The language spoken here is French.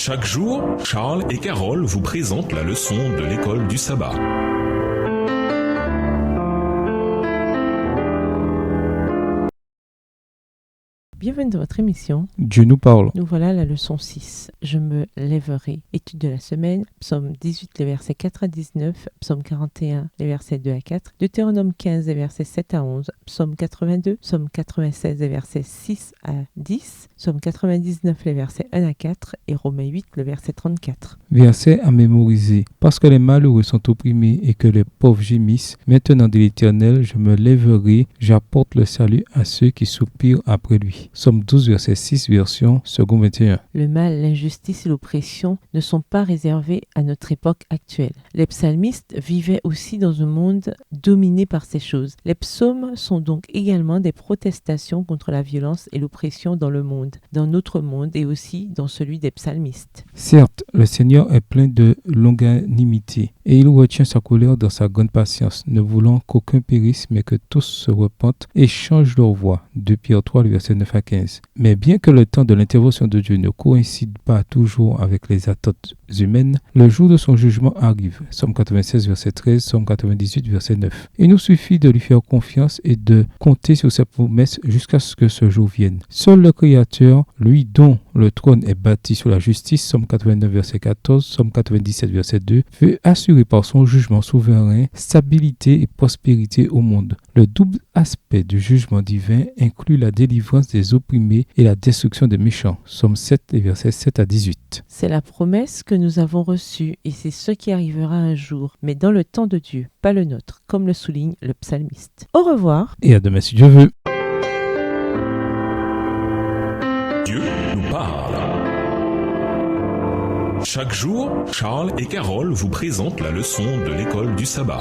Chaque jour, Charles et Carole vous présentent la leçon de l'école du sabbat. Bienvenue dans votre émission. Dieu nous parle. Nous voilà à la leçon 6. Je me lèverai. Étude de la semaine, psaume 18, les versets 4 à 19, psaume 41, les versets 2 à 4, Deutéronome 15, les versets 7 à 11, psaume 82, psaume 96, les versets 6 à 10, psaume 99, les versets 1 à 4 et Romains 8, le verset 34. Verset à mémoriser. Parce que les malheureux sont opprimés et que les pauvres gémissent, maintenant de l'Éternel, je me lèverai, j'apporte le salut à ceux qui soupirent après lui. Psaume 12, verset 6, version second 21. Le mal, l'injustice et l'oppression ne sont pas réservés à notre époque actuelle. Les psalmistes vivaient aussi dans un monde dominé par ces choses. Les psaumes sont donc également des protestations contre la violence et l'oppression dans le monde, dans notre monde et aussi dans celui des psalmistes. Certes, le Seigneur est plein de longanimité et il retient sa colère dans sa grande patience, ne voulant qu'aucun périsse mais que tous se repentent et changent leur voie. 2 Pierre 3, le verset 9 à 15. Mais bien que le temps de l'intervention de Dieu ne coïncide pas toujours avec les attentes humaines, le jour de son jugement arrive. Psaume 96, verset 13, Psaume 98, verset 9. Il nous suffit de lui faire confiance et de compter sur ses promesses jusqu'à ce que ce jour vienne. Seul le Créateur, lui dont le trône est bâti sur la justice, Psaume 89, verset 14, Psaume 97, verset 2, veut assurer par son jugement souverain stabilité et prospérité au monde. Le double aspect du jugement divin inclut la délivrance des opprimés et la destruction des méchants. Psaume 7, les versets 7 à 18. C'est la promesse que nous avons reçue et c'est ce qui arrivera un jour, mais dans le temps de Dieu, pas le nôtre, comme le souligne le psalmiste. Au revoir. Et à demain si Dieu veut. Dieu nous parle. Chaque jour, Charles et Carole vous présentent la leçon de l'école du sabbat.